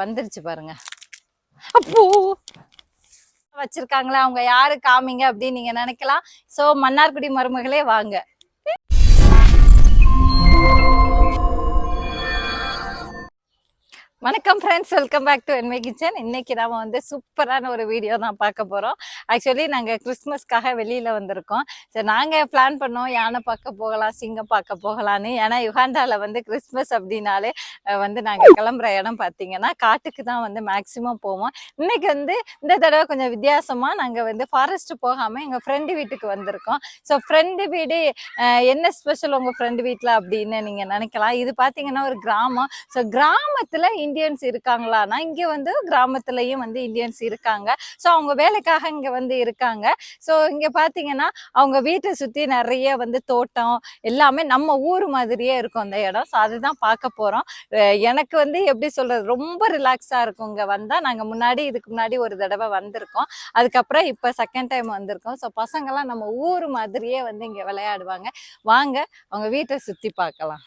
வந்துருச்சு பாருங்க. அப்போ வச்சிருக்காங்களா அவங்க யாரு காமிங்க அப்படின்னு நீங்க நினைக்கலாம். சோ மன்னார்குடி மருமகளே வாங்க. வணக்கம் ஃப்ரெண்ட்ஸ், வெல்கம் பேக் டு என்மை கிச்சன். இன்னைக்கு நாம வந்து சூப்பரான ஒரு வீடியோ தான் பார்க்க போறோம். ஆக்சுவலி நாங்கள் கிறிஸ்மஸ்க்காக வெளியில வந்திருக்கோம். சரி, நாங்கள் பிளான் பண்ணோம் யானை பார்க்க போகலாம், சிங்கம் பார்க்க போகலான்னு. ஏன்னா யுகாண்டாவில் வந்து கிறிஸ்மஸ் அப்படின்னாலே வந்து நாங்கள் கிளம்புற இடம் பார்த்தீங்கன்னா காட்டுக்கு தான் வந்து மேக்சிமம் போவோம். இன்னைக்கு வந்து இந்த தடவை கொஞ்சம் வித்தியாசமாக நாங்கள் வந்து ஃபாரஸ்ட் போகாமல் எங்கள் ஃப்ரெண்டு வீட்டுக்கு வந்திருக்கோம். ஸோ ஃப்ரெண்டு வீடு என்ன ஸ்பெஷல் உங்கள் ஃப்ரெண்டு வீட்டில் அப்படின்னு நீங்கள் நினைக்கலாம். இது பார்த்தீங்கன்னா ஒரு கிராமம். ஸோ கிராமத்தில் இந்தியன்ஸ் இருக்காங்களான்னா இங்கே வந்து கிராமத்துலயும் வந்து இந்தியன்ஸ் இருக்காங்க. ஸோ அவங்க வேலைக்காக இங்கே வந்து இருக்காங்க. ஸோ இங்கே பார்த்தீங்கன்னா அவங்க வீட்டை சுற்றி நிறைய வந்து தோட்டம் எல்லாமே நம்ம ஊர் மாதிரியே இருக்கும் அந்த இடம். ஸோ அதுதான் பார்க்க போகிறோம். எனக்கு வந்து எப்படி சொல்றது, ரொம்ப ரிலாக்ஸாக இருக்கும் இங்கே வந்தால். நாங்கள் இதுக்கு முன்னாடி ஒரு தடவை வந்திருக்கோம். அதுக்கப்புறம் இப்போ செகண்ட் டைம் வந்திருக்கோம். ஸோ பசங்கள்லாம் நம்ம ஊர் மாதிரியே வந்து இங்கே விளையாடுவாங்க. வாங்க அவங்க வீட்டை சுற்றி பார்க்கலாம்.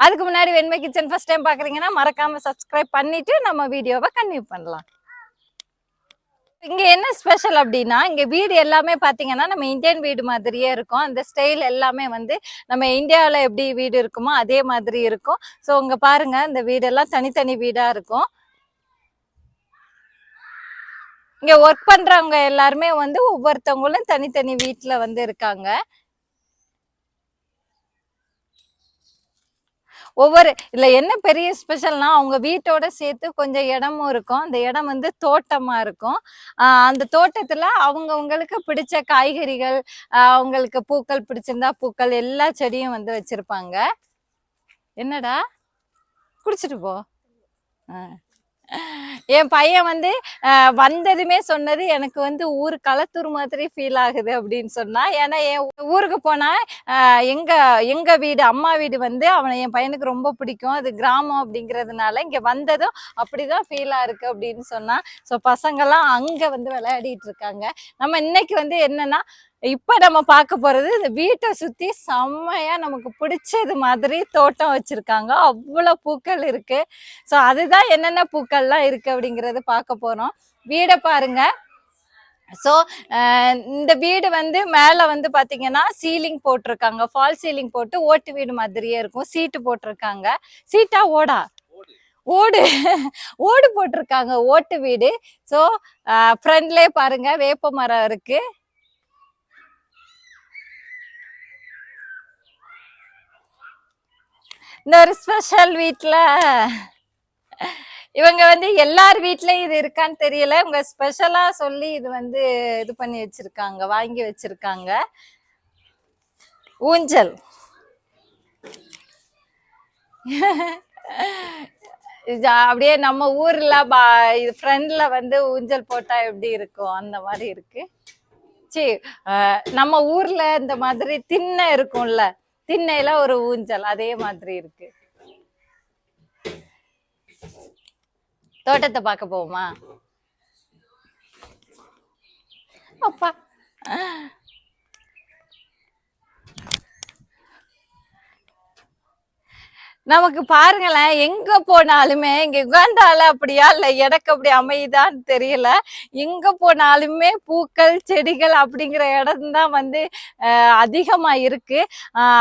அதுக்கு முன்னாடி வெண்மை கிச்சன் ஃபர்ஸ்ட் டைம் பாக்குறீங்கன்னா மறக்காம சப்ஸ்கிரைப் பண்ணிட்டு நம்ம வீடியோவை கன்டினியூ பண்ணலாம். இங்க என்ன ஸ்பெஷல் அப்படின்னா இங்க வீடு எல்லாமே பாத்தீங்கன்னா நம்ம இந்தியன் வீடு மாதிரியே இருக்கும். அந்த ஸ்டைல் எல்லாமே வந்து நம்ம இந்தியாவில எப்படி வீடு இருக்குமோ அதே மாதிரி இருக்கும். ஸோ இங்க பாருங்க, இந்த வீடெல்லாம் தனித்தனி வீடா இருக்கும். இங்க ஒர்க் பண்றவங்க எல்லாருமே வந்து ஒவ்வொருத்தவங்களும் தனித்தனி வீட்டுல வந்து இருக்காங்க. இதுல என்ன பெரிய ஸ்பெஷல்னா அவங்க வீட்டோட சேர்த்து கொஞ்சம் இடமும் இருக்கும். அந்த இடம் வந்து தோட்டமா இருக்கும். அந்த தோட்டத்துல அவங்களுக்கு பிடிச்ச காய்கறிகள், அவங்களுக்கு பூக்கள் பிடிச்சிருந்தா பூக்கள், எல்லா செடியும் வந்து வச்சிருப்பாங்க. என்னடா குடிச்சிட்டு போ. என் பையன் வந்து வந்ததுமே சொன்னது எனக்கு வந்து ஊர் களத்தூர் மாதிரி ஃபீல் ஆகுது அப்படின்னு சொன்னா. ஏன்னா என் ஊருக்கு போனா எங்க வீடு அம்மா வீடு வந்து என் பையனுக்கு ரொம்ப பிடிக்கும். அது கிராமம் அப்படிங்கிறதுனால இங்க வந்ததும் அப்படிதான் ஃபீலா இருக்கு அப்படின்னு சொன்னா. ஸோ பசங்கெல்லாம் அங்க வந்து விளையாடிட்டு இருக்காங்க. நம்ம இன்னைக்கு வந்து என்னன்னா இப்ப நம்ம பார்க்க போறது இந்த வீட்டை சுத்தி செம்மையா நமக்கு பிடிச்சது மாதிரி தோட்டம் வச்சிருக்காங்க. அவ்வளவு பூக்கள் இருக்கு. ஸோ அதுதான் என்னென்ன பூக்கள்லாம் இருக்கு அப்படிங்கறது பார்க்க போறோம். வீடை பாருங்க. ஸோ இந்த வீடு வந்து மேல வந்து பாத்தீங்கன்னா சீலிங் போட்டிருக்காங்க. ஃபால் சீலிங் போட்டு ஓட்டு வீடு மாதிரியே இருக்கும். சீட்டு போட்டிருக்காங்க. சீட்டா ஓடா ஓடு ஓடு போட்டிருக்காங்க. ஓட்டு வீடு. ஸோ ஃப்ரண்ட்லயே பாருங்க வேப்ப மரம் இருக்கு. இந்த ஒரு ஸ்பெஷல் வீட்டுல இவங்க வந்து எல்லார் வீட்லயும் இது இருக்கான்னு தெரியல. இவங்க ஸ்பெஷலா சொல்லி இது வந்து இது பண்ணி வச்சிருக்காங்க, வாங்கி வச்சிருக்காங்க. ஊஞ்சல் அப்படியே நம்ம ஊர்ல இது ஃப்ரண்ட்ல வந்து ஊஞ்சல் போட்டா எப்படி இருக்கும் அந்த மாதிரி இருக்கு. சரி, நம்ம ஊர்ல இந்த மாதிரி திண்ணை இருக்கும்ல, திண்ணையில ஒரு ஊஞ்சல் அதே மாதிரி இருக்கு. தோட்டத்தை பார்க்க போவோமா? அப்பா நமக்கு பாருங்களேன், எங்க போனாலுமே இங்க உகாண்டால அப்படியா இல்ல எனக்கு அப்படி அமையுதான்னு தெரியல. எங்க போனாலுமே பூக்கள் செடிகள் அப்படிங்கிற இடம் தான் வந்து அதிகமா இருக்கு.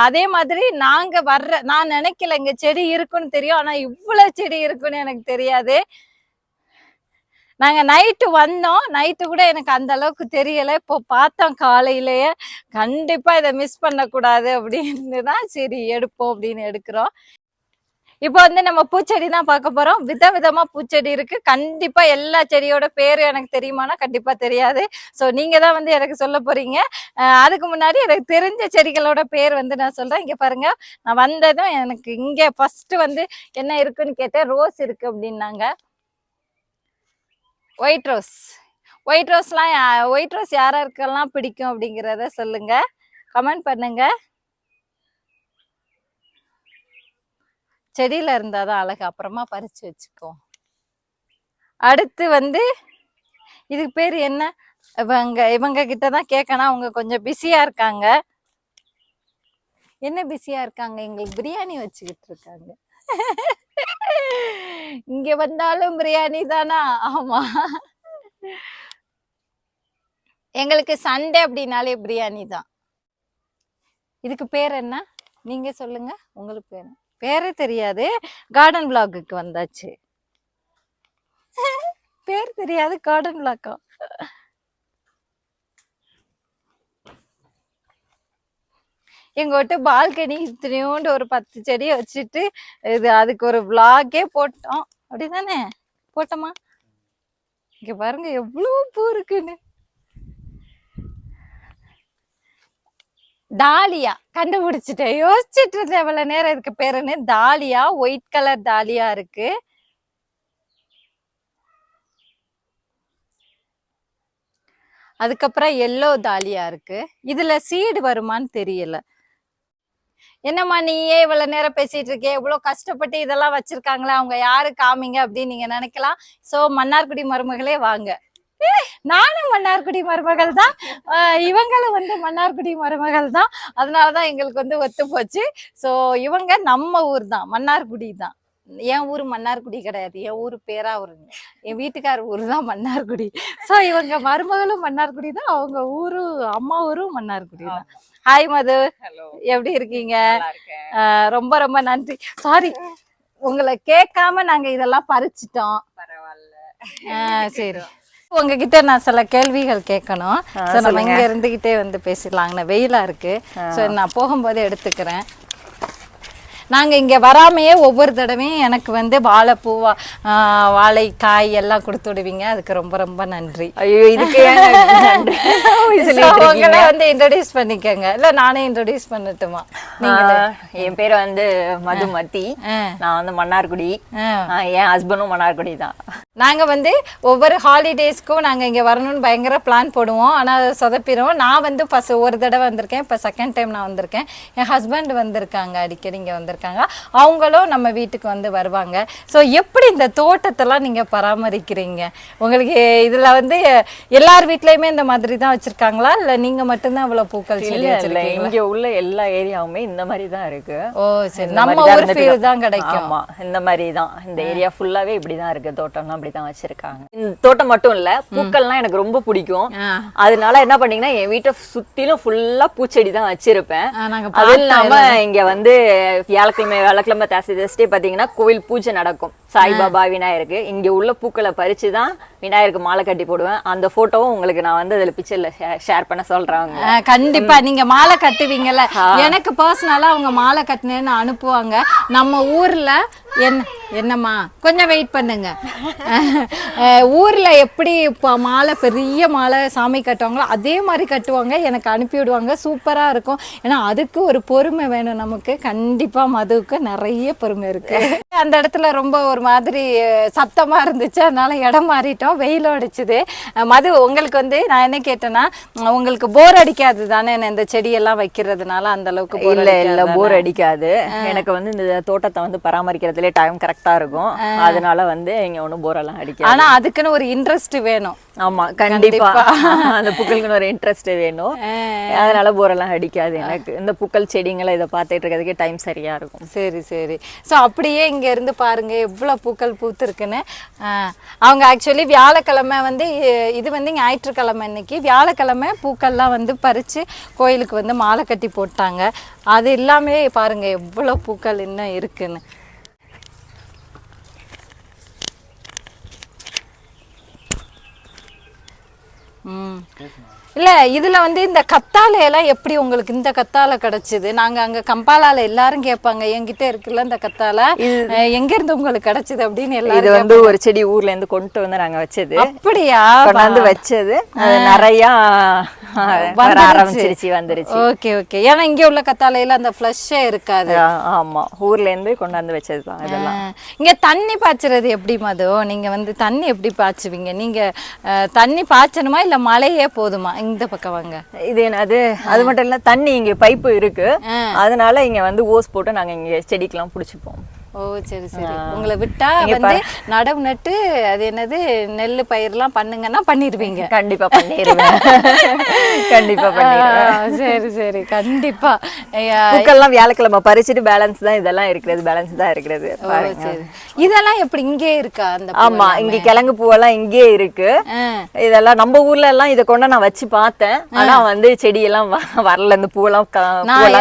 அதே மாதிரி நான் நினைக்கல இங்க செடி இருக்குன்னு தெரியும். ஆனா இவ்வளவு செடி இருக்குன்னு எனக்கு தெரியாது. நாங்க நைட்டு வந்தோம். நைட்டு கூட எனக்கு அந்த அளவுக்கு தெரியல. இப்போ பார்த்தோம் காலையிலேயே. கண்டிப்பா இதை மிஸ் பண்ணக்கூடாது அப்படின்னு தான் சரி எடுப்போம் அப்படின்னு எடுக்கிறோம். இப்போ வந்து நம்ம பூச்செடி தான் பார்க்க போறோம். விதவிதமா பூச்செடி இருக்கு. கண்டிப்பா எல்லா செடியோட பேரு எனக்கு தெரியுமானா கண்டிப்பா தெரியாது. ஸோ நீங்க தான் வந்து எனக்கு சொல்ல போறீங்க. அதுக்கு முன்னாடி எனக்கு தெரிஞ்ச செடிகளோட பேர் வந்து நான் சொல்றேன். இங்க பாருங்க, நான் வந்ததும் எனக்கு இங்க ஃபர்ஸ்ட் வந்து என்ன இருக்குன்னு கேட்டேன். ரோஸ் இருக்கு அப்படின்னாங்க. White rose. ஒயிட் ரோஸ் யாருக்கெல்லாம் பிடிக்கும் அப்படிங்கிறத சொல்லுங்க, கமெண்ட் பண்ணுங்க. செடியில இருந்தாதான் அழகு, அப்புறமா பறிச்சு வச்சுக்கோ. அடுத்து வந்து இதுக்கு பேர் என்ன, இவங்க கிட்டதான் கேட்கணும். அவங்க கொஞ்சம் பிஸியா இருக்காங்க. என்ன பிஸியா இருக்காங்க? எங்களுக்கு பிரியாணி வச்சுக்கிட்டு இருக்காங்க. இங்க வந்தாலும் பிரியாணி தானா? ஆமா. எங்களுக்கு சண்டே அப்படின்னாலே பிரியாணி தான். இதுக்கு பேர் என்ன? நீங்க சொல்லுங்க. உங்களுக்கு பேர் பேரே தெரியாது. கார்டன் விளாகுக்கு வந்தாச்சு. பேர் தெரியாது, கார்டன் விளாக்கா. எங்க வீட்டு பால்கனி இத்தனையோண்டு ஒரு 10 செடியை வச்சுட்டு இது அதுக்கு ஒரு விளாகே போட்டோம். அப்படிதானே போட்டோமா? இங்க பாருங்க எவ்வளவு பூ இருக்குன்னு. டாலியா கண்டுபிடிச்சிட்டேன். யோசிச்சுட்டு இருந்தேன் எவ்வளவு நேரம் இதுக்கு பேருன்னு. டாலியா, ஒயிட் கலர் டாலியா இருக்கு. அதுக்கப்புறம் எல்லோ டாலியா இருக்கு. இதுல சீடு வருமான்னு தெரியல. என்னம்மா நீயே இவ்வளவு நேரம் பேசிட்டு இருக்கே, இவ்வளவு கஷ்டப்பட்டு இதெல்லாம் வச்சிருக்காங்களா, அவங்க யாரு காமிங்க அப்படின்னு நீங்க நினைக்கலாம். சோ மன்னார்குடி மருமகளே வாங்க. நானும் மன்னார்குடி மருமகள் தான், இவங்களும் வந்து மன்னார்குடி மருமகள் தான். அதனாலதான் எங்களுக்கு வந்து ஒத்து போச்சு. சோ இவங்க நம்ம ஊர் தான், மன்னார்குடி தான். என் ஊரு மன்னார்குடி கிடையாது, என் ஊரு பேராவூருங்க. என் வீட்டுக்கார ஊரு தான் மன்னார்குடி. சோ இவங்க மருமகளும் மன்னார்குடி தான், அவங்க ஊரு அம்மா ஊரும் மன்னார்குடி தான். ஹாய் மது, எப்படி இருக்கீங்க? ரொம்ப ரொம்ப நன்றி. சாரி உங்களை கேட்காம நாங்க இதெல்லாம் பறிச்சிட்டோம். சரி, உங்ககிட்ட நான் சில கேள்விகள் கேட்கணும். நம்ம இங்க இருந்துகிட்டே வந்து பேசிடலாங்கண்ணா, வெயிலா இருக்கு. நான் போகும்போது எடுத்துக்கிறேன். நாங்க இங்க வராமையே ஒவ்வொரு தடவையும் எனக்கு வந்து வாழைப்பூவா வாழைக்காய் எல்லாம் கொடுத்து விடுவீங்க, அதுக்கு ரொம்ப ரொம்ப நன்றி. ஐயோ, இதுக்கு உங்களை வந்து இன்ட்ரோடியூஸ் பண்ணிக்கங்க. இல்ல நானே இன்ட்ரோடியூஸ் பண்ணட்டுமா? என் பேர் வந்து மதுமதி, நான் வந்து மன்னார்குடி, என் ஹஸ்பண்டும் மன்னார்குடி தான். நாங்க வந்து ஒவ்வொரு ஹாலிடேஸ்க்கும் நாங்க இங்க வரணும்னு பயங்கர பிளான் போடுவோம், ஆனா சொதப்பிடும். நான் வந்து ஃபர்ஸ்ட் ஒரு தடவை வந்திருக்கேன், இப்ப செகண்ட் டைம் நான் வந்திருக்கேன். என் ஹஸ்பண்ட் வந்திருக்காங்க, அடிக்கடி இங்க வந்திருக்காங்க. அவங்களும் நம்ம வீட்டுக்கு வந்து வருவாங்க. ஸோ எப்படி இந்த தோட்டத்தெல்லாம் நீங்க பராமரிக்கிறீங்க? உங்களுக்கு இதுல வந்து எல்லார் வீட்லயுமே இந்த மாதிரி தான் வச்சிருக்காங்களா, இல்ல நீங்க மட்டும்தான் இவ்வளவு பூக்கள் செடி வச்சிருக்கீங்க? இங்க உள்ள எல்லா ஏரியாவுமே இந்த மாதிரி தான் இருக்கு. ஓ சரி, நம்ம ஊர் ஃபீல் தான் கிடைக்கும். ஆமா, இந்த மாதிரி தான். இந்த ஏரியா ஃபுல்லாவே இப்படிதான் இருக்கு, தோட்டம்லாம் அப்படிதான் வச்சிருக்காங்க. இந்த தோட்டம் மட்டும் இல்ல, பூக்கள்லாம் எனக்கு ரொம்ப பிடிக்கும். அதனால என்ன பண்ணீங்கன்னா, என் வீட்டை சுத்திலும் ஃபுல்லா பூச்செடி தான் வச்சிருப்பேன். அது இல்லாம இங்க வந்து வியாழக்கிழமை தேர்ஸ்டே பாத்தீங்கன்னா கோவில் பூஜை நடக்கும். சாய்பாபா, விநாயகருக்கு இங்க உள்ள பூக்களை பறிச்சுதான் விநாயகருக்கு மாலை கட்டி போடுவேன். அந்த போட்டோவும் உங்களுக்கு நான் வந்து அதுல பிக்சர்ல ஷேர் பண்ண சொல்றாங்க. கண்டிப்பா நீங்க மாலை கட்டுவீங்கல்ல, எனக்கு பர்சனலா அவங்க மாலை கட்டினேன்னு அனுப்புவாங்க. நம்ம ஊர்ல என்னம்மா கொஞ்சம் வெயிட் பண்ணுங்க. ஊர்ல எப்படி மாலை பெரிய மாலை சாமி கட்டுவாங்களோ அதே மாதிரி கட்டுவாங்க, எனக்கு அனுப்பி விடுவாங்க. சூப்பரா இருக்கும். ஏன்னா அதுக்கு ஒரு பொறுமை வேணும் நமக்கு. கண்டிப்பா மதுவுக்கு நிறைய பொறுமை இருக்கு. அந்த இடத்துல ரொம்ப ஒரு மாதிரி சத்தமா இருந்துச்சு, அதனால இடம் மாறிட்டோம். வெயிலும் அடிச்சுது. மது, உங்களுக்கு வந்து நான் என்ன கேட்டேன்னா, உங்களுக்கு போர் அடிக்காது தானே இந்த செடியெல்லாம் வைக்கிறதுனால? அந்த அளவுக்கு இல்ல போர் அடிக்காது. எனக்கு வந்து இந்த தோட்டத்தை வந்து பராமரிக்கிறதுல டைம் கரெக்டா இருக்கும். அதனால வந்து இங்க ஒண்ணும் போர் எல்லாம் அடிக்காது. ஆனா அதுக்குன்னு ஒரு இன்ட்ரெஸ்ட் வேணும். ஆமா, கண்டிப்பா அந்த பூக்களுக்கு ஒரு இன்ட்ரெஸ்ட் வேணும். அதனால போர் எல்லாம் அடிக்காது எனக்கு. இந்த பூக்கள் செடிங்களை இதை பார்த்துட்டு இருக்கிறதுக்கே டைம் சரியா இருக்கும். சரி சரி. ஸோ அப்படியே இங்க இருந்து பாருங்க எவ்வளவு பூக்கள் பூத்துருக்குன்னு. அவங்க ஆக்சுவலி வியாழக்கிழமை வந்து இது வந்து ஞாயிற்றுக்கிழமை இன்னைக்கு, வியாழக்கிழமை பூக்கள்லாம் வந்து பறிச்சு கோயிலுக்கு வந்து மாலை கட்டி போட்டாங்க. அது எல்லாமே பாருங்க எவ்வளவு பூக்கள் இன்னும் இருக்குன்னு. இல்ல இதுல வந்து இந்த கத்தாழை எல்லாம் எப்படி உங்களுக்கு இந்த கத்தாழை கிடைச்சது? நாங்க அங்க கம்பாலால எல்லாரும் கேட்பாங்க, என்கிட்ட இருக்குல்ல இந்த கத்தாழை, எங்க இருந்து உங்களுக்கு கிடைச்சது அப்படின்னு எல்லாரும். இது வந்து ஒரு செடி ஊர்ல இருந்து கொண்டு வந்து நாங்க வச்சது. அப்படியா? கொண்டாந்து வச்சது நிறைய ஆரம்பிச்சிருச்சு, வந்துருச்சு. Okay okay. ஏன்னா இங்க உள்ள கத்தாழையில அந்த ஃப்ளஷ்ஷே இருக்காது. ஆமா, ஊர்ல இருந்து கொண்டாந்து வச்சதுதான் இதெல்லாம். இங்க தண்ணி பாய்ச்சறது எப்படி மது? நீங்க வந்து தண்ணி எப்படி பாய்ச்சுவீங்க? நீங்க தண்ணி பாய்ச்சணுமா இல்ல மழையே போதுமா? இந்த பக்கம் வாங்க. இது என்னது, அது மட்டும் இல்ல, தண்ணி இங்க பைப்பு இருக்கு, அதனால இங்க வந்து ஓஸ் போட்டு நாங்க இங்க செடிக்கெல்லாம் புடிச்சுப்போம். ஓ சரி சரி. உங்களை விட்டா வந்து நடவு நட்டு அது என்னது நெல்லு பயிர்லாம் பண்ணுங்கன்னா பண்ணிடுவீங்க? கண்டிப்பா பண்ணிடுவேன். கண்டிப்பா பண்ணிடுவேன். சரி சரி கண்டிப்பா. பூக்கள்லாம் வியாழக்கிழமை பறிச்சுட்டு பேலன்ஸ் தான் இதெல்லாம் இருக்கிறது, பேலன்ஸ் தான் இருக்கிறது. சரி. இதெல்லாம் எப்படி இங்கே இருக்கா அந்த? ஆமா, இங்க கிழங்கு பூவெல்லாம் இங்கே இருக்கு. இதெல்லாம் நம்ம ஊர்ல எல்லாம் இதை கொண்டு நான் வச்சு பார்த்தேன். ஆனா வந்து செடியெல்லாம் வரல, இந்த பூவெல்லாம்.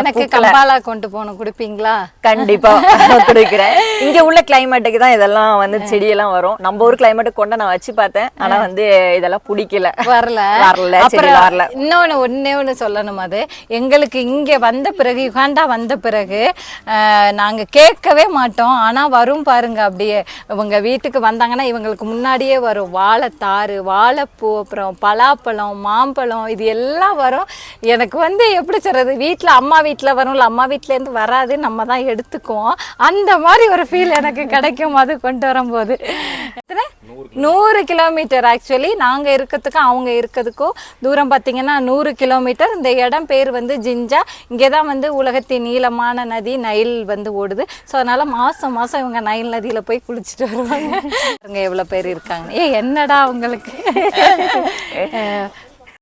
எனக்கு கம்பாலா கொண்டு போகணும், குடுப்பீங்களா? கண்டிப்பா குடுக்கிறேன். இங்க உள்ள கிளைமேட்டுக்கு தான் இதெல்லாம் வந்து செடியெல்லாம் வரும். நம்ம ஊர் கிளைமேட்டுக்கு கொண்டு நான் வச்சு பார்த்தேன். ஆனா வந்து இதெல்லாம் பிடிக்கல, வரல. இன்னொன்னு ஒண்ணு சொல்லணும். அது எங்களுக்கு இங்க வந்த பிறகு, யுகாண்டா வந்த பிறகு நாங்க கேட்கவே மாட்டோம். ஆனா வரும் பாருங்க, அப்படியே இவங்க வீட்டுக்கு வந்தாங்கன்னா இவங்களுக்கு முன்னாடியே வரும் வாழைத்தாறு, வாழைப்பூ, அப்புறம் பலாப்பழம், மாம்பழம், இது எல்லாம் வரும். எனக்கு வந்து எப்படி சொல்றது, வீட்டில் அம்மா வீட்டில் வரும்ல, அம்மா வீட்டிலேருந்து வராது, நம்ம தான் எடுத்துக்குவோம். அந்த மாதிரி ஒரு ஃபீல் எனக்கு கிடைக்கும் அது கொண்டு வரும்போது. 100 கிலோமீட்டர். ஆக்சுவலி நாங்கள் இருக்கிறதுக்கும் அவங்க இருக்கிறதுக்கும் தூரம் பார்த்தீங்கன்னா 100 கிலோமீட்டர். இந்த இடம் பேர் வந்து ஜிஞ்சா. இங்கே தான் வந்து உலகத்தின் நீளமான நதி நைல் வந்து ஓடுது. ஸோ அதனால் மாதம் மாதம் இவங்க நைல் நதியில் போய் குளிச்சுட்டு வருவாங்க. இவங்க எவ்வளோ பேர் இருக்காங்க. என்னடா அவங்களுக்கு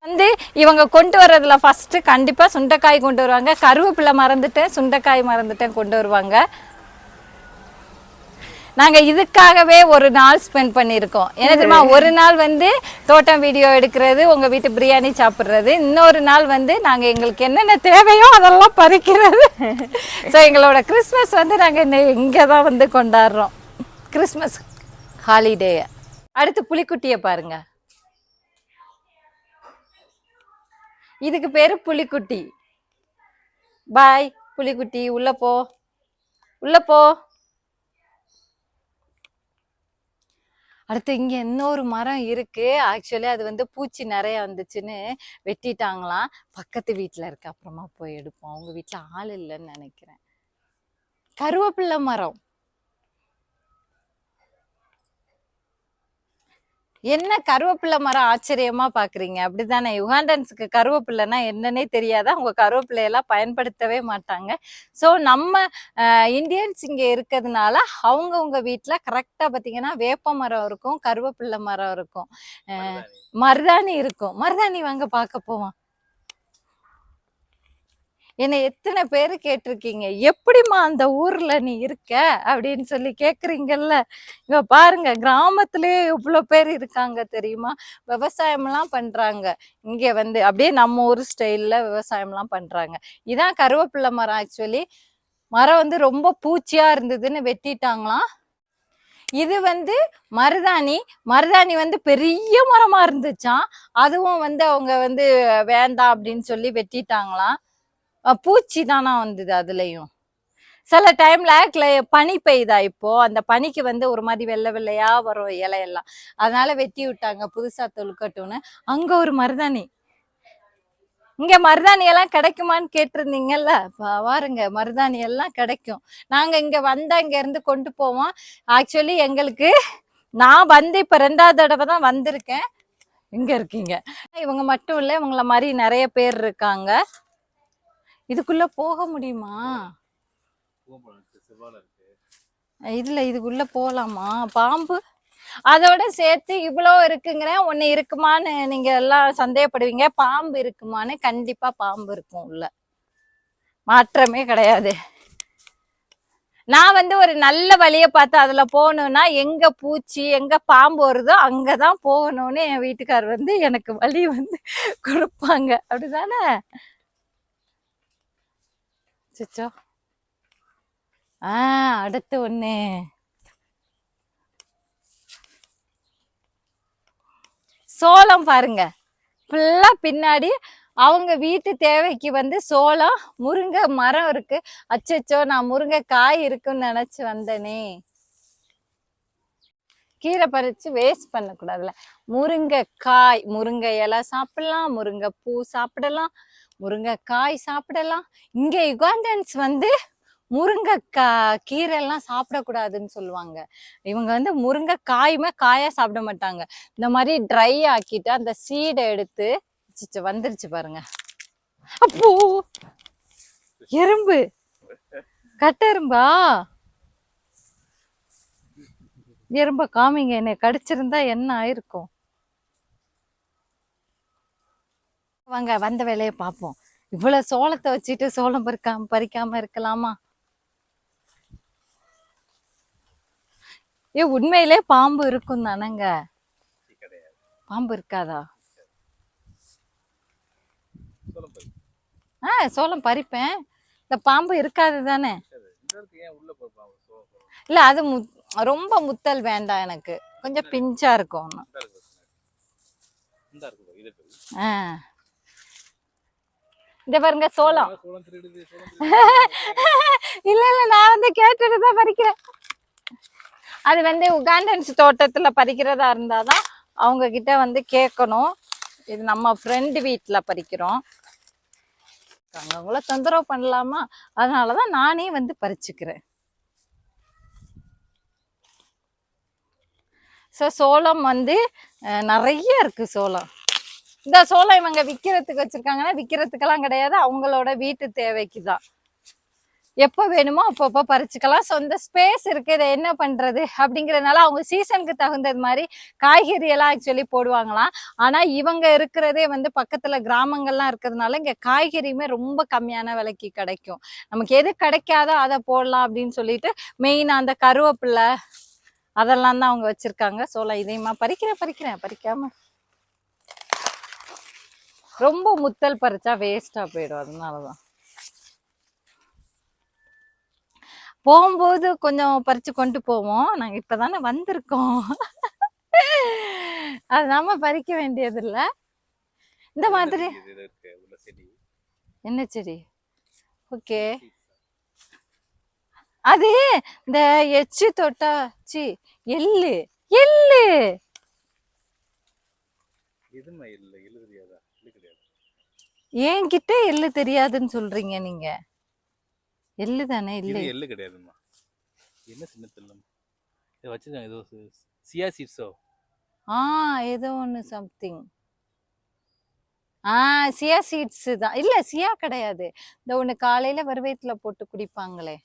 வந்து இவங்க கொண்டு வர்றதுல ஃபர்ஸ்ட் கண்டிப்பா சுண்டைக்காய் கொண்டு வருவாங்க. கருவேப்பிலை மறந்துட்டேன், சுண்டைக்காய் மறந்துட்டேன், கொண்டு வருவாங்க. நாங்க இதுக்காகவே ஒரு நாள் ஸ்பெண்ட் பண்ணியிருக்கோம். என்ன தெரியுமா, ஒரு நாள் வந்து தோட்டம் வீடியோ எடுக்கிறது, உங்க வீட்டு பிரியாணி சாப்பிட்றது, இன்னொரு நாள் வந்து நாங்க எங்களுக்கு என்னென்ன தேவையோ அதெல்லாம் பறிக்கிறது. ஸோ எங்களோட கிறிஸ்மஸ் வந்து நாங்க இங்கே தான் வந்து கொண்டாடுறோம், கிறிஸ்மஸ் ஹாலிடே. அடுத்து புலிக்குட்டியை பாருங்க. இதுக்கு பேரு புலிக்குட்டி. பாய் புலிக்குட்டி, உள்ள போ, உள்ள போ. அடுத்து இங்க இன்னொரு மரம் இருக்கு. ஆக்சுவலி அது வந்து பூச்சி நிறைய வந்துச்சுன்னு வெட்டிட்டாங்களாம். பக்கத்து வீட்டுல இருக்கு, அப்புறமா போய் எடுப்போம். அவங்க வீட்டுல ஆள் இல்லைன்னு நினைக்கிறேன். கருவேப்பிள்ளை மரம். என்ன கருவேப்பிள்ளை மரம் ஆச்சரியமா பாக்குறீங்க, அப்படித்தானே? யுகாண்டன்ஸுக்கு கருவேப்பிள்ளைன்னா என்னன்னே தெரியாத, அவங்க கருவேப்பிள்ளையெல்லாம் பயன்படுத்தவே மாட்டாங்க. ஸோ நம்ம இந்தியன்ஸ் இங்க இருக்கிறதுனால அவங்கவுங்க வீட்டுல கரெக்டா பாத்தீங்கன்னா வேப்ப மரம் இருக்கும், கருவேப்பிள்ளை மரம் இருக்கும், மருதாணி இருக்கும். மருதாணி வாங்க பார்க்க போவோம். என்னை எத்தனை பேரு கேட்டிருக்கீங்க, எப்படிமா அந்த ஊர்ல நீ இருக்க அப்படின்னு சொல்லி கேக்குறீங்கல்ல. இங்க பாருங்க, கிராமத்திலே இவ்வளவு பேர் இருக்காங்க தெரியுமா. விவசாயம் எல்லாம் பண்றாங்க இங்க வந்து, அப்படியே நம்ம ஊர் ஸ்டைல்ல விவசாயம் எல்லாம் பண்றாங்க. இதான் கருவேப்பிள்ளை மரம். ஆக்சுவலி மரம் வந்து ரொம்ப பூச்சியா இருந்ததுன்னு வெட்டிட்டாங்களாம். இது வந்து மருதாணி. மருதாணி வந்து பெரிய மரமா இருந்துச்சாம், அதுவும் வந்து அவங்க வந்து வேண்டாம் அப்படின்னு சொல்லி வெட்டிட்டாங்களாம். பூச்சி தானா வந்தது அதுலயும். சில டைம்ல பனி பெய்யுதா, இப்போ அந்த பனிக்கு வந்து ஒரு மாதிரி வெள்ளை வெள்ளையா வரும் இலையெல்லாம், அதனால வெட்டி விட்டாங்க புதுசா தொழுக்கட்டும்னு. அங்க ஒரு மருதாணி. இங்க மருதாணி எல்லாம் கிடைக்குமான்னு கேட்டிருந்தீங்கல்ல, பாருங்க மருதாணி எல்லாம் கிடைக்கும். நாங்க இங்க வந்தா இங்க இருந்து கொண்டு போவோம். ஆக்சுவலி எங்களுக்கு நான் வந்து இப்ப 2வது தடவை தான் வந்திருக்கேன். இங்க இருக்கீங்க, இவங்க மட்டும் இல்ல, இவங்கள மாதிரி நிறைய பேர் இருக்காங்க. இதுக்குள்ள போக முடியுமா? இதுல இதுக்குள்ள போலாமா? பாம்பு அதோட சேர்த்து இவ்வளோ இருக்குங்கிறேன். ஒண்ணு இருக்குமான்னு நீங்க எல்லாம் சந்தேகப்படுவீங்க. பாம்பு இருக்குமான்னு, கண்டிப்பா பாம்பு இருக்கும் உள்ள, மாற்றமே கிடையாது. நான் வந்து ஒரு நல்ல வழிய பார்த்து அதுல போகணும்னா, எங்க பூச்சி எங்க பாம்பு வருதோ அங்கதான் போகணும்னு என் வீட்டுக்காரர் வந்து எனக்கு வழி வந்து கொடுப்பாங்க. அப்படிதானே? சிச்சோ. அடுத்து ஒண்ணு சோளம் பாருங்க. ஃபுல்லா பின்னாடி அவங்க வீட்டு தேவைக்கு வந்து சோளம், முருங்கை மரம் இருக்கு. அச்சச்சோ, நான் முருங்கை காய் இருக்குன்னு நினைச்சு வந்தனே. கீரை பறிச்சு வேஸ்ட் பண்ணக்கூடாதுல. முருங்கைக்காய், முருங்கை இலை சாப்பிடலாம், முருங்கை பூ சாப்பிடலாம், முருங்கைக்காய் சாப்பிடலாம். இங்க யுகாண்டன்ஸ் வந்து கீரை எல்லாம் சாப்பிடக்கூடாதுன்னு சொல்லுவாங்க. இவங்க வந்து முருங்கைக்காயுமே காயா சாப்பிட மாட்டாங்க. இந்த மாதிரி ட்ரை ஆக்கிட்டு அந்த சீடை எடுத்து வந்துருச்சு பாருங்க. அப்போ எறும்பு, கட்டெரும்பா. எறும்ப காமிங்க, என்னை கடிச்சிருந்தா என்ன ஆயிருக்கும். வாங்க வந்த வேலையை பார்ப்போம். இவ்வளவு சோளத்தை வச்சுட்டு சோளம் பறிக்காம இருக்கலாமா? உண்மையிலே பாம்பு இருக்கும் தானங்க? பாம்பு இருக்காதா? சோளம் பறிப்பேன். இந்த பாம்பு இருக்காது தானே? இல்ல அது ரொம்ப முத்தல் வேண்டாம் எனக்கு, கொஞ்சம் பிஞ்சா இருக்கும். இந்த பாருங்க சோளம். இல்ல இல்ல, நான் வந்து கேட்டுட்டுதான் பறிக்கிறேன். அது வந்து உகாண்டன்ஸ் தோட்டத்துல பறிக்கிறதா இருந்தாதான் அவங்க கிட்ட வந்து கேட்கணும். இது நம்ம ஃப்ரெண்டு வீட்டுல பறிக்கிறோம். அவங்கள தொந்தரவு பண்ணலாமா, அதனாலதான் நானே வந்து பறிச்சுக்கிறேன். சோளம் வந்து நிறைய இருக்கு சோளம். இந்த சோளம் இவங்க விக்கிறதுக்கு வச்சிருக்காங்கன்னா விக்கிறதுக்கெல்லாம் கிடையாது, அவங்களோட வீட்டு தேவைக்குதான். எப்போ வேணுமோ அப்பப்போ பறிச்சுக்கலாம். சொந்த ஸ்பேஸ் இருக்கு, இதை என்ன பண்றது அப்படிங்கறதுனால அவங்க சீசனுக்கு தகுந்தது மாதிரி காய்கறி எல்லாம் ஆக்சுவலி போடுவாங்களாம். ஆனா இவங்க இருக்கிறதே வந்து பக்கத்துல கிராமங்கள்லாம் இருக்கிறதுனால இங்க காய்கறியுமே ரொம்ப கம்மியான விலைக்கு கிடைக்கும். நமக்கு எது கிடைக்காதோ அதை போடலாம் அப்படின்னு சொல்லிட்டு மெயினா அந்த கருவேப்பிலை அதெல்லாம் தான் அவங்க வச்சிருக்காங்க. சோளம் இதையுமா பறிக்கிறேன் பறிக்காம. ரொம்ப முத்தல் பறிச்சா வேஸ்டா போயிடும், அதனாலதான். போகும்போது கொஞ்சம் பறிச்சு கொண்டு போவோம். நாங்க இப்பதானே வந்திருக்கோம், அது நாம பறிக்க வேண்டியது இல்ல. இந்த மாதிரி என்ன செடி? ஓகே, அது இந்த எச்சு தொட்டா சி எள்ளு எள்ளு. என்கிட்ட எள்ளு தெரியாதுன்னு சொல்றீங்க நீங்க? எள்ளு தானே? இல்ல எள்ளு கிடையாதுமா. என்ன சின்ன தெல்லம் இத வச்சிருக்காங்க, ஏதோ சியா சீட்ஸோ. ஏதோ ஒன்னு சம்திங். சியா சீட்ஸ் தான். இல்ல சியா கிடையாது. இந்த ஒண்ணு காலையில வெறுவயித்துல போட்டு குடிப்பாங்களே,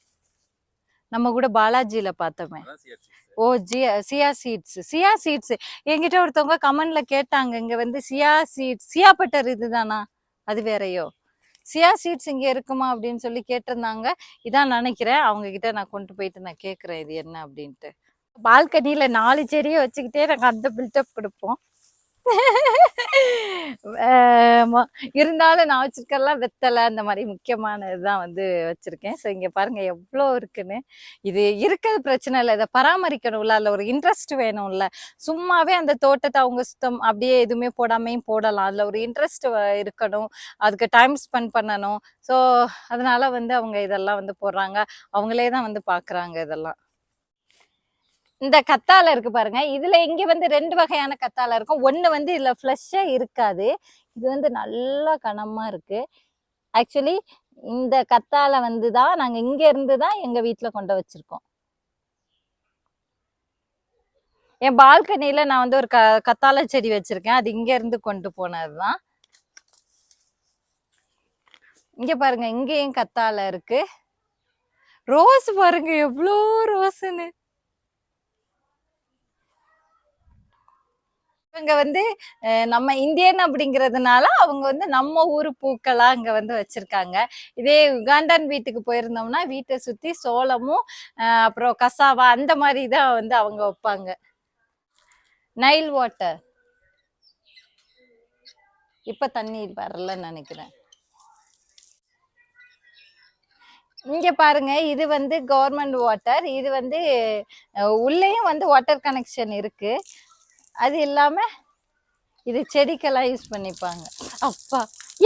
நம்ம கூட பாலாஜில பார்த்தோமே. ஓ சியா சீட்ஸ். சியா சீட்ஸ் என்கிட்ட ஒருத்தவங்க கமெண்ட்ல கேட்டாங்க, இங்க வந்து சியா சீட்ஸ் சியா பட்டர் இதுதானா? அது வேறையோ? சியா சீட்ஸ் இங்க இருக்குமா அப்படின்னு சொல்லி கேட்டிருந்தாங்க. இதான் நினைக்கிறேன். அவங்க கிட்ட நான் கொண்டு போயிட்டு நான் கேட்கறேன் இது என்ன அப்படின்ட்டு. பால்கனியில 4 செடியை வச்சுக்கிட்டே நாங்க அந்த பில்டப் கொடுப்போம். இருந்தாலும் நான் வச்சிருக்கெல்லாம் வெத்தலை அந்த மாதிரி முக்கியமான இதுதான் வந்து வச்சிருக்கேன். ஸோ இங்க பாருங்க எவ்வளோ இருக்குன்னு. இது இருக்கிறது பிரச்சனை இல்லை, இதை பராமரிக்கணும்ல, அதில் ஒரு இன்ட்ரெஸ்ட் வேணும்ல. சும்மாவே அந்த தோட்டத்தை அவங்க சுத்தம் அப்படியே எதுவுமே போடாமையும் போடலாம். அதில் ஒரு இன்ட்ரெஸ்ட் இருக்கணும், அதுக்கு டைம் ஸ்பெண்ட் பண்ணணும். ஸோ அதனால வந்து அவங்க இதெல்லாம் வந்து போடுறாங்க, அவங்களே தான் வந்து பாக்குறாங்க இதெல்லாம். இந்த கத்தாழை இருக்கு பாருங்க, இதுல இங்க வந்து 2 வகையான கத்தாழை இருக்கும். ஒண்ணு வந்து இதுல ஃப்ளஷ்ஷே இருக்காது, இது வந்து நல்லா கனமா இருக்கு. ஆக்சுவலி இந்த கத்தாழை வந்து தான் நாங்க இங்க இருந்து தான் எங்க வீட்டுல கொண்டு வச்சிருக்கோம். என் பால்கனில நான் வந்து ஒரு கத்தாழை செடி வச்சிருக்கேன், அது இங்க இருந்து கொண்டு போனதுதான். இங்க பாருங்க, இங்கேயும் கத்தாழை இருக்கு. ரோஸ் பாருங்க எவ்வளோ ரோஸ்ன்னு. இவங்க வந்து நம்ம இந்தியன் அப்படிங்கிறதுனால அவங்க வந்து நம்ம ஊரு பூக்களா அங்க வந்து வச்சிருக்காங்க. இதே உகாண்டன் வீட்டுக்கு போயிருந்தோம்னா வீட்டை சுத்தி சோளமும் அப்புறம் கசாவா அந்த மாதிரி தான் வந்து அவங்க வைப்பாங்க. நைல் வாட்டர் இப்ப தண்ணி வரலன்னு நினைக்கிறேன். இங்க பாருங்க, இது வந்து கவர்மெண்ட் வாட்டர். இது வந்து உள்ளேயும் வந்து வாட்டர் கனெக்ஷன் இருக்கு. அது இல்லாம இது செடிக்கெல்லாம் யூஸ் பண்ணிப்பாங்க. அப்பா,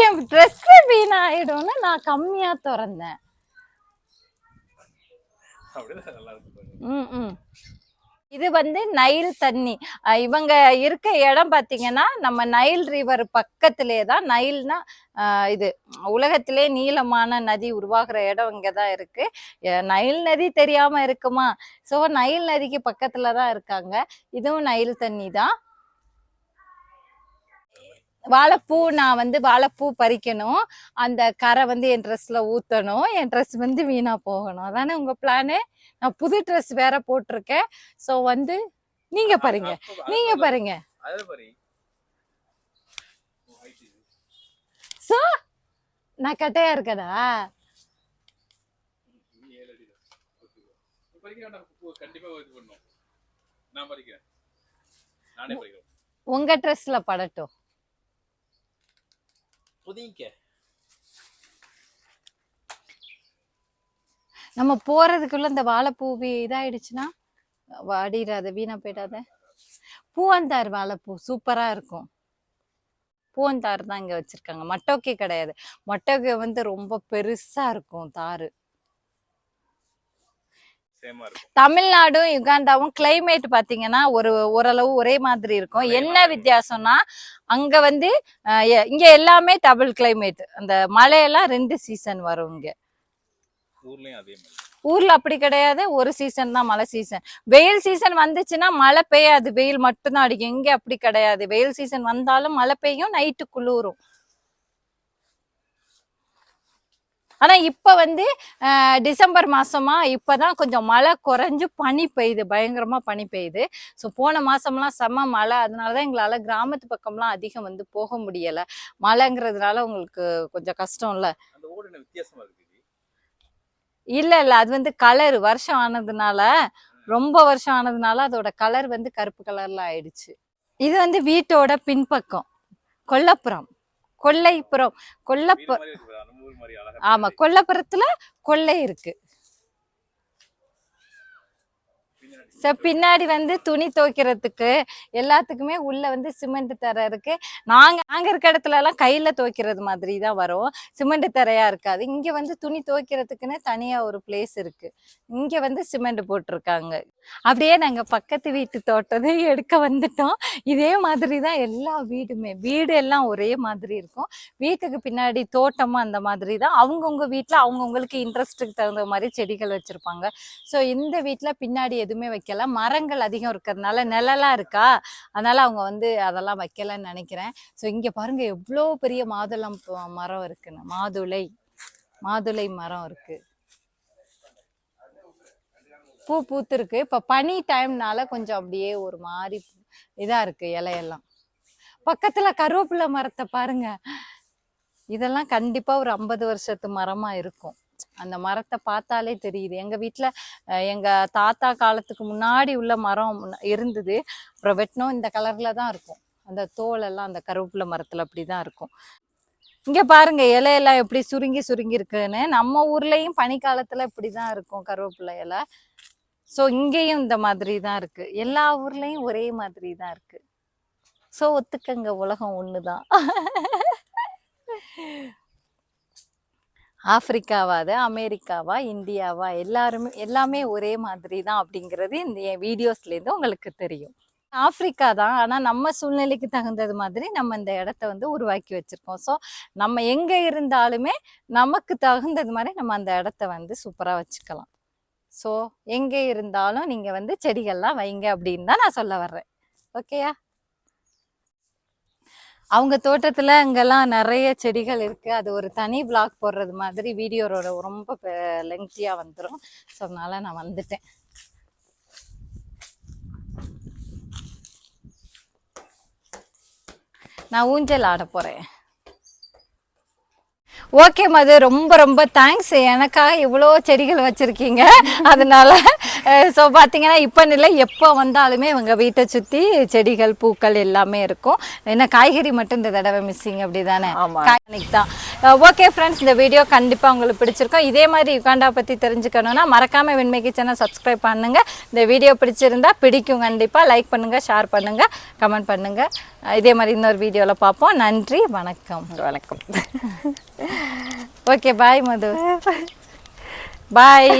என் ட்ரெஸ் வீணாயிடும்னு நான் கம்மியா திறந்தேன். இது வந்து நைல் தண்ணி. இவங்க இருக்க இடம் பாத்தீங்கன்னா நம்ம நைல் ரிவர் பக்கத்திலே தான். நைல்னா இது உலகத்திலே நீளமான நதி உருவாகிற இடம் இங்கதான் இருக்கு. நைல் நதி தெரியாம இருக்குமா? சோ நைல் நதிக்கு பக்கத்துலதான் இருக்காங்க. இதுவும் நைல் தண்ணி தான். வாழைப்பூ நான் வந்து வாழைப்பூ பறிக்கணும், அந்த கரை வந்து என் ட்ரெஸ்ல ஊத்தணும், என் ட்ரெஸ் வந்து வீணா போகணும். அதானே உங்க பிளானு? நான் புது ட்ரெஸ் வேற போட்டிருக்கேன். ஸோ வந்து நீங்க பாருங்க, நீங்க பாருங்க. ஸோ நான் கட்டையா இருக்கதா? உங்க ட்ரெஸ்ல படட்டும். நம்ம போறதுக்குள்ள இந்த வாழைப்பூ இதாயிடுச்சுன்னா வாடிடாத, வீணா போயிடாத. பூவந்தார் வாழைப்பூ சூப்பரா இருக்கும். பூவந்தார் தான் இங்க வச்சிருக்காங்க, மட்டோக்கே கிடையாது. மட்டோக்கே வந்து ரொம்ப பெருசா இருக்கும் தாரு. தமிழ்நாடும் யுகாண்டாவும் கிளைமேட் பாத்தீங்கன்னா ஓரளவு ஒரே மாதிரி இருக்கும். என்ன வித்தியாசம்னா அங்க வந்து இங்க எல்லாமே டபுள் கிளைமேட். அந்த மழையெல்லாம் 2 சீசன் வரும். இங்க ஊர்ல அப்படி கிடையாது, ஒரு சீசன் தான் மழை சீசன். வெயில் சீசன் வந்துச்சுன்னா மழை பெய்யாது, வெயில் மட்டும்தான் அடிக்கும். இங்க அப்படி கிடையாது, வெயில் சீசன் வந்தாலும் மழை பெய்யும், நைட்டு குளிரும். ஆனா இப்ப வந்து டிசம்பர் மாசமா இப்பதான் கொஞ்சம் மழை குறைஞ்சு பனி பெய்யுது, பயங்கரமா பனி பெய்யுது. ஸோ போன மாசம்லாம் செம்ம மழை. அதனாலதான் எங்களால கிராமத்து பக்கம்லாம் அதிகம் வந்து போக முடியல. மழைங்கிறதுனால உங்களுக்கு கொஞ்சம் கஷ்டம் இல்ல? இல்ல அது வந்து கலர் வருஷம் ஆனதுனால, ரொம்ப வருஷம் ஆனதுனால அதோட கலர் வந்து கருப்பு கலர்ல ஆயிடுச்சு. இது வந்து வீட்டோட பின்பக்கம் கொல்லப்புறம், கொல்லைப்புறம், ஆமா கொல்லப்புறத்துல கொல்லை இருக்கு. பின்னாடி வந்து துணி துவைக்கிறதுக்கு எல்லாத்துக்குமே உள்ள வந்து சிமெண்ட் தரை இருக்கு. நாங்க இருக்க இடத்துல எல்லாம் கையில துவைக்கிறது மாதிரி தான் வரும், சிமெண்ட் தரையா இருக்காது. இங்க வந்து துணி துவைக்கிறதுக்குன்னு தனியா ஒரு பிளேஸ் இருக்கு, இங்க வந்து சிமெண்ட் போட்டிருக்காங்க. அப்படியே நாங்க பக்கத்து வீட்டு தோட்டத்தை எடுக்க வந்துட்டோம். இதே மாதிரி தான் எல்லா வீடுமே, வீடு எல்லாம் ஒரே மாதிரி இருக்கும். வீட்டுக்கு பின்னாடி தோட்டமும் அந்த மாதிரி தான். அவங்கவுங்க வீட்டுல அவங்கவுங்களுக்கு இன்ட்ரெஸ்ட்டுக்கு தகுந்த மாதிரி செடிகள் வச்சிருப்பாங்க. ஸோ இந்த வீட்டுல பின்னாடி எதுவுமே வைக்கல, மரங்கள் அதிகம் இருக்கிறதுனால நிழலா இருக்கா, அதனால அவங்க வந்து அதெல்லாம் வைக்கலன்னு நினைக்கிறேன். ஸோ இங்க பாருங்க எவ்வளோ பெரிய மாதுளம் மரம் இருக்குன்னு, மாதுளை மரம் இருக்கு, பூ பூத்திருக்கு. இப்ப பனி டைம்னால கொஞ்சம் அப்படியே ஒரு மாதிரி இதா இருக்கு இலையெல்லாம். பக்கத்துல கருவேப்பிலை மரத்தை பாருங்க, இதெல்லாம் கண்டிப்பா ஒரு 50 வருஷத்து மரமா இருக்கும். அந்த மரத்தை பார்த்தாலே தெரியுது. எங்க வீட்டுல எங்க தாத்தா காலத்துக்கு முன்னாடி உள்ள மரம் இருந்தது, அப்புறம் வெட்டினோம். இந்த கலர்ல தான் இருக்கும் அந்த தோல் எல்லாம், அந்த கருவேப்பிலை மரத்துல அப்படிதான் இருக்கும். இங்க பாருங்க இலையெல்லாம் எப்படி சுருங்கி சுருங்கி இருக்குன்னு. நம்ம ஊர்லயும் பனிக்காலத்துல இப்படிதான் இருக்கும் கருவேப்பிலை இலை. ஸோ இங்கேயும் இந்த மாதிரி தான் இருக்கு, எல்லா ஊர்லயும் ஒரே மாதிரி தான் இருக்கு. ஸோ ஒத்துக்கங்க, உலகம் ஒண்ணுதான். ஆப்பிரிக்காவாது, அமெரிக்காவா, இந்தியாவா, எல்லாமே ஒரே மாதிரி தான் அப்படிங்கிறது இந்த என் வீடியோஸ்லேருந்து உங்களுக்கு தெரியும். ஆப்பிரிக்கா தான், ஆனால் நம்ம சூழ்நிலைக்கு தகுந்தது மாதிரி நம்ம இந்த இடத்த வந்து உருவாக்கி வச்சிருக்கோம். ஸோ நம்ம எங்கே இருந்தாலுமே நமக்கு தகுந்தது மாதிரி நம்ம அந்த இடத்த வந்து சூப்பராக வச்சுக்கலாம். ஸோ எங்கே இருந்தாலும் நீங்கள் வந்து செடிகள்லாம் வைங்க அப்படின்னு தான் நான் சொல்ல வர்றேன். ஓகேயா? அவங்க தோட்டத்துல அங்கெல்லாம் நிறைய செடிகள் இருக்கு. அது ஒரு தனி பிளாக் போடுறது மாதிரி வீடியோட ரொம்ப லெங்க்தியா வந்துடும். ஸோ அதனால நான் வந்துட்டேன். நான் ஊஞ்சல் ஆட போறேன். ஓகே மது, ரொம்ப ரொம்ப தேங்க்ஸ். எனக்காக இவ்வளோ செடிகள் வச்சுருக்கீங்க. அதனால ஸோ பார்த்தீங்கன்னா இப்போ இல்லை, எப்போ வந்தாலுமே இவங்க வீட்டை சுற்றி செடிகள் பூக்கள் எல்லாமே இருக்கும். என்ன காய்கறி மட்டும் இந்த தடவை மிஸ்ஸிங் அப்படி தானே? காய்கறிக்கு தான். ஓகே ஃப்ரெண்ட்ஸ், இந்த வீடியோ கண்டிப்பாக உங்களுக்கு பிடிச்சிருக்கும். இதே மாதிரி யுகாண்டா பற்றி தெரிஞ்சுக்கணுன்னா மறக்காமல் வெண்மை கிச்சனை சப்ஸ்கிரைப் பண்ணுங்கள். இந்த வீடியோ பிடிச்சிருந்தா பிடிக்கும், கண்டிப்பாக லைக் பண்ணுங்கள், ஷேர் பண்ணுங்கள், கமெண்ட் பண்ணுங்கள். இதே மாதிரி இன்னொரு வீடியோவில் பார்ப்போம். நன்றி, வணக்கம். வணக்கம். ஓகே பாய் மது, பாய்.